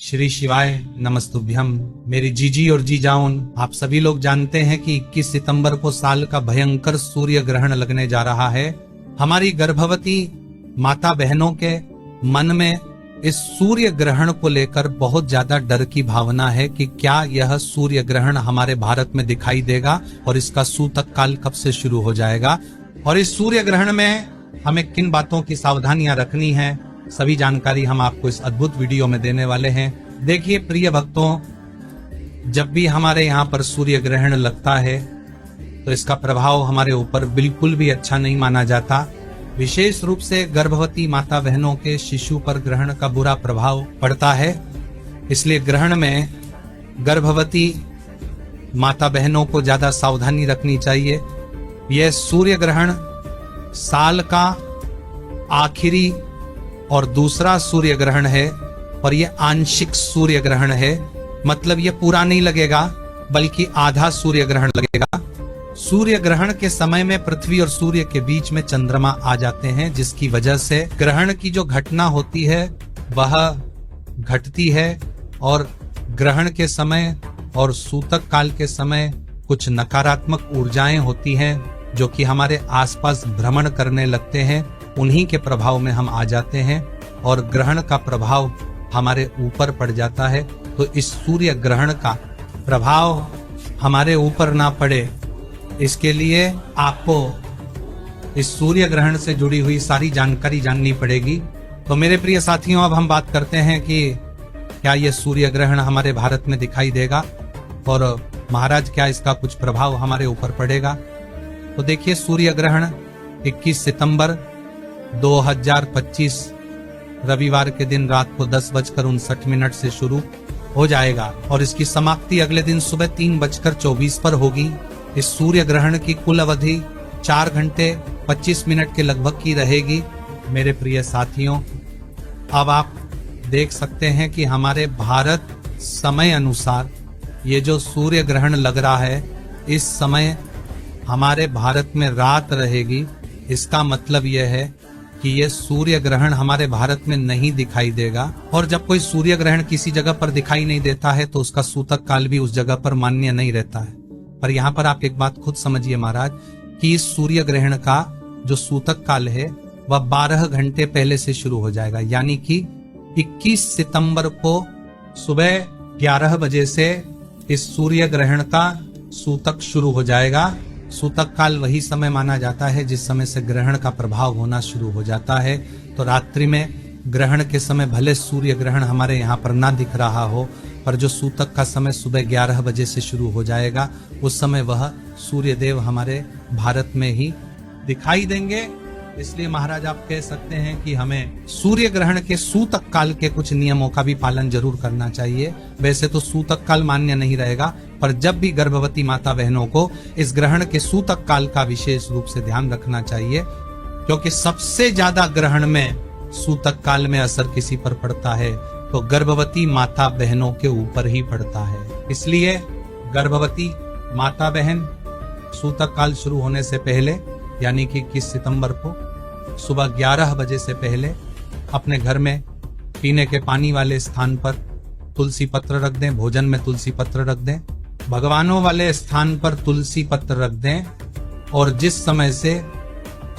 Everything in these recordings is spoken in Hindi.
श्री शिवाय नमस्तुभ्यम। मेरी जीजी और जीजाऊन, आप सभी लोग जानते हैं कि 21 सितंबर को साल का भयंकर सूर्य ग्रहण लगने जा रहा है। हमारी गर्भवती माता बहनों के मन में इस सूर्य ग्रहण को लेकर बहुत ज्यादा डर की भावना है कि क्या यह सूर्य ग्रहण हमारे भारत में दिखाई देगा और इसका सूतक काल कब से शुरू हो जाएगा, और इस सूर्य ग्रहण में हमें किन बातों की सावधानियां रखनी है, सभी जानकारी हम आपको इस अद्भुत वीडियो में देने वाले हैं। देखिए प्रिय भक्तों, जब भी हमारे यहाँ पर सूर्य ग्रहण लगता है तो इसका प्रभाव हमारे ऊपर बिल्कुल भी अच्छा नहीं माना जाता। विशेष रूप से गर्भवती माता बहनों के शिशु पर ग्रहण का बुरा प्रभाव पड़ता है। इसलिए ग्रहण में गर्भवती माता बहनों को ज्यादा सावधानी रखनी चाहिए। यह सूर्य ग्रहण साल का आखिरी और दूसरा सूर्य ग्रहण है, और यह आंशिक सूर्य ग्रहण है, मतलब यह पूरा नहीं लगेगा बल्कि आधा सूर्य ग्रहण लगेगा। सूर्य ग्रहण के समय में पृथ्वी और सूर्य के बीच में चंद्रमा आ जाते हैं, जिसकी वजह से ग्रहण की जो घटना होती है वह घटती है, और ग्रहण के समय और सूतक काल के समय कुछ नकारात्मक ऊर्जाएं होती हैं जो कि हमारे आसपास भ्रमण करने लगते हैं। उन्हीं के प्रभाव में हम आ जाते हैं और ग्रहण का प्रभाव हमारे ऊपर पड़ जाता है। तो इस सूर्य ग्रहण का प्रभाव हमारे ऊपर ना पड़े, इसके लिए आपको इस सूर्य ग्रहण से जुड़ी हुई सारी जानकारी जाननी पड़ेगी। तो मेरे प्रिय साथियों, अब हम बात करते हैं कि क्या यह सूर्य ग्रहण हमारे भारत में दिखाई देगा और महाराज क्या इसका कुछ प्रभाव हमारे ऊपर पड़ेगा। तो देखिए, सूर्य ग्रहण 21 सितंबर 2025 रविवार के दिन रात को 10:59 से शुरू हो जाएगा और इसकी समाप्ति अगले दिन सुबह 3:24 पर होगी। इस सूर्य ग्रहण की कुल अवधि 4 घंटे 25 मिनट के लगभग की रहेगी। मेरे प्रिय साथियों, अब आप देख सकते हैं कि हमारे भारत समय अनुसार ये जो सूर्य ग्रहण लग रहा है, इस समय हमारे भारत में रात रहेगी। इसका मतलब यह है कि यह सूर्य ग्रहण हमारे भारत में नहीं दिखाई देगा, और जब कोई सूर्य ग्रहण किसी जगह पर दिखाई नहीं देता है तो उसका सूतक काल भी उस जगह पर मान्य नहीं रहता है। पर यहाँ पर आप एक बात खुद समझिए महाराज, कि इस सूर्य ग्रहण का जो सूतक काल है वह 12 घंटे पहले से शुरू हो जाएगा, यानी कि 21 सितंबर को सुबह 11 बजे से इस सूर्य ग्रहण का सूतक शुरू हो जाएगा। सूतक काल वही समय माना जाता है जिस समय से ग्रहण का प्रभाव होना शुरू हो जाता है। तो रात्रि में ग्रहण के समय भले सूर्य ग्रहण हमारे यहाँ पर ना दिख रहा हो, पर जो सूतक का समय सुबह 11 बजे से शुरू हो जाएगा, उस समय वह सूर्य देव हमारे भारत में ही दिखाई देंगे। इसलिए महाराज आप कह सकते हैं कि हमें सूर्य ग्रहण के सूतक काल के कुछ नियमों का भी पालन जरूर करना चाहिए। वैसे तो सूतक काल मान्य नहीं रहेगा, पर जब भी गर्भवती माता बहनों को इस ग्रहण के सूतक काल का विशेष रूप से ध्यान रखना चाहिए, क्योंकि सबसे ज्यादा ग्रहण में सूतक काल में असर किसी पर पड़ता है तो गर्भवती माता बहनों के ऊपर ही पड़ता है। इसलिए गर्भवती माता बहन सूतक काल शुरू होने से पहले, यानी कि 21 सितंबर को सुबह 11 बजे से पहले अपने घर में पीने के पानी वाले स्थान पर तुलसी पत्र रख दें, भोजन में तुलसी पत्र रख दें, भगवानों वाले स्थान पर तुलसी पत्र रख दें, और जिस समय से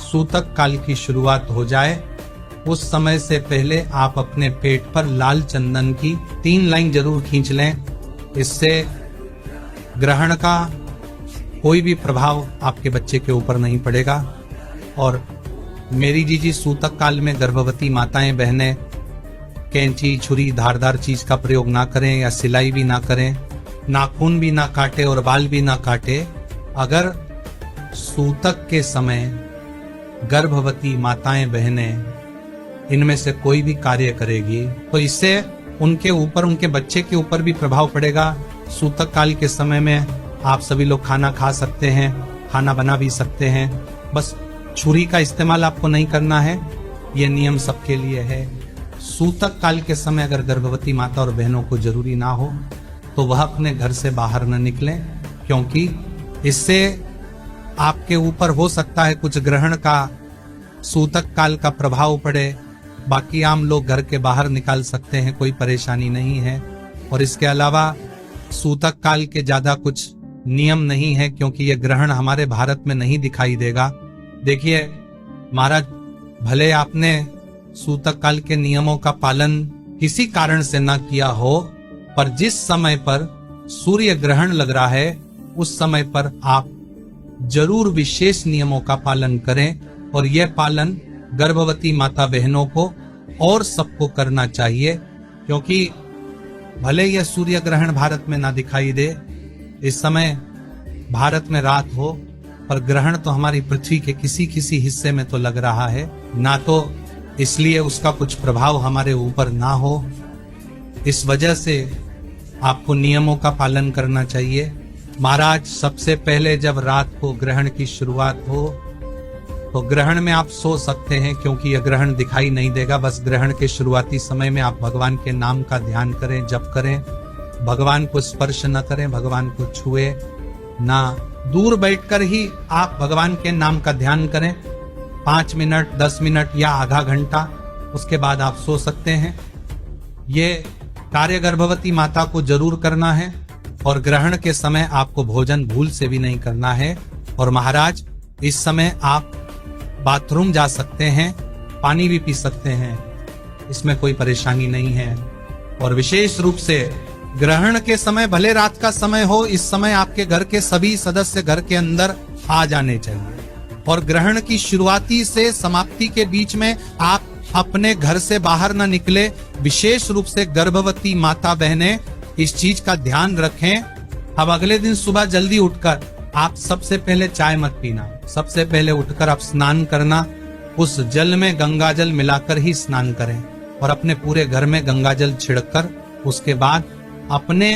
सूतक काल की शुरुआत हो जाए उस समय से पहले आप अपने पेट पर लाल चंदन की 3 लाइन जरूर खींच लें। इससे ग्रहण का कोई भी प्रभाव आपके बच्चे के ऊपर नहीं पड़ेगा। और मेरी जीजी, सूतक काल में गर्भवती माताएं बहनें कैंची, छुरी, धारदार चीज का प्रयोग ना करें या सिलाई भी ना करें, नाखून भी ना काटे और बाल भी ना काटे। अगर सूतक के समय गर्भवती माताएं बहनें इनमें से कोई भी कार्य करेगी तो इससे उनके ऊपर, उनके बच्चे के ऊपर भी प्रभाव पड़ेगा। सूतक काल के समय में आप सभी लोग खाना खा सकते हैं, खाना बना भी सकते हैं, बस छुरी का इस्तेमाल आपको नहीं करना है। यह नियम सबके लिए है। सूतक काल के समय अगर गर्भवती माता और बहनों को जरूरी ना हो तो वह अपने घर से बाहर न निकलें, क्योंकि इससे आपके ऊपर हो सकता है कुछ ग्रहण का, सूतक काल का प्रभाव पड़े, बाकी आम लोग घर के बाहर निकाल सकते हैं, कोई परेशानी नहीं है। और इसके अलावा सूतक काल के ज्यादा कुछ नियम नहीं है, क्योंकि ये ग्रहण हमारे भारत में नहीं दिखाई देगा। देखिए महाराज, भले आपने सूतक काल के नियमों का पालन किसी कारण से ना किया हो, पर जिस समय पर सूर्य ग्रहण लग रहा है उस समय पर आप जरूर विशेष नियमों का पालन करें। और यह पालन गर्भवती माता बहनों को और सबको करना चाहिए, क्योंकि भले यह सूर्य ग्रहण भारत में ना दिखाई दे, इस समय भारत में रात हो, पर ग्रहण तो हमारी पृथ्वी के किसी किसी हिस्से में तो लग रहा है ना, तो इसलिए उसका कुछ प्रभाव हमारे ऊपर ना हो। इस वजह से आपको नियमों का पालन करना चाहिए। महाराज, सबसे पहले जब रात को ग्रहण की शुरुआत हो तो ग्रहण में आप सो सकते हैं, क्योंकि यह ग्रहण दिखाई नहीं देगा। बस ग्रहण के शुरुआती समय में आप भगवान के नाम का ध्यान करें, जप करें, भगवान को स्पर्श न करें, भगवान को छुए ना, दूर बैठकर ही आप भगवान के नाम का ध्यान करें 5 मिनट, 10 मिनट या आधा घंटा। उसके बाद आप सो सकते हैं। ये कार्य गर्भवती माता को जरूर करना है, और ग्रहण के समय आपको भोजन भूल से भी नहीं करना है। और महाराज, इस समय आप बाथरूम जा सकते हैं, पानी भी पी सकते हैं, इसमें कोई परेशानी नहीं है। और विशेष रूप से ग्रहण के समय, भले रात का समय हो, इस समय आपके घर के सभी सदस्य घर के अंदर आ जाने चाहिए। और ग्रहण की शुरुआती से समाप्ति के बीच में आप अपने घर से बाहर न निकले। विशेष रूप से गर्भवती माता बहनें इस चीज का ध्यान रखें। अब अगले दिन सुबह जल्दी उठकर आप सबसे पहले चाय मत पीना, सबसे पहले उठकर आप स्नान करना, उस जल में गंगा जल मिलाकर ही स्नान करें, और अपने पूरे घर में गंगा जल छिड़कर उसके बाद अपने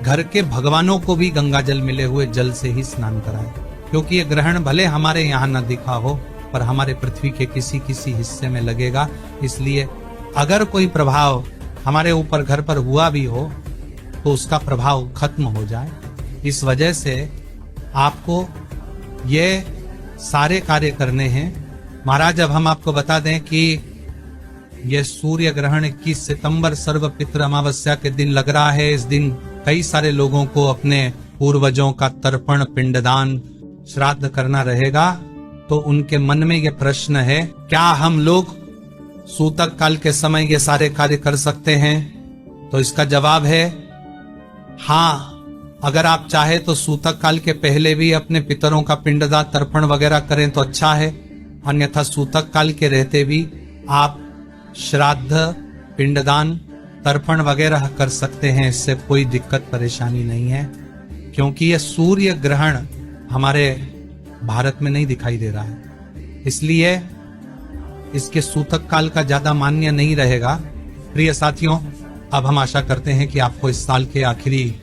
घर के भगवानों को भी गंगा जल मिले हुए जल से ही स्नान कराएं। क्योंकि ये ग्रहण भले हमारे यहाँ न दिखा हो, पर हमारे पृथ्वी के किसी किसी हिस्से में लगेगा। इसलिए अगर कोई प्रभाव हमारे ऊपर घर पर हुआ भी हो तो उसका प्रभाव खत्म हो जाए। इस वजह से आपको ये सारे कार्य करने हैं। महाराज, अब हम आपको बता दें कि यह सूर्य ग्रहण 21 सितंबर सर्व पितृ अमावस्या के दिन लग रहा है। इस दिन कई सारे लोगों को अपने पूर्वजों का तर्पण, पिंडदान, श्राद्ध करना रहेगा। तो उनके मन में यह प्रश्न है, क्या हम लोग सूतक काल के समय ये सारे कार्य कर सकते हैं? तो इसका जवाब है हाँ। अगर आप चाहे तो सूतक काल के पहले भी अपने पितरों का पिंडदान, तर्पण वगैरह करें तो अच्छा है। अन्यथा सूतक काल के रहते भी आप श्राद्ध, पिंडदान, तर्पण वगैरह कर सकते हैं। इससे कोई दिक्कत परेशानी नहीं है, क्योंकि यह सूर्य ग्रहण हमारे भारत में नहीं दिखाई दे रहा है, इसलिए इसके सूतक काल का ज्यादा मान्य नहीं रहेगा। प्रिय साथियों, अब हम आशा करते हैं कि आपको इस साल के आखिरी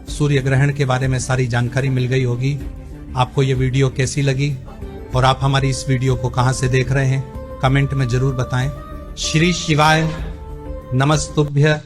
सूर्य ग्रहण के बारे में सारी जानकारी मिल गई होगी। आपको ये वीडियो कैसी लगी और आप हमारी इस वीडियो को कहां से देख रहे हैं, कमेंट में जरूर बताएं। श्री शिवाय नमस्तुभ्य।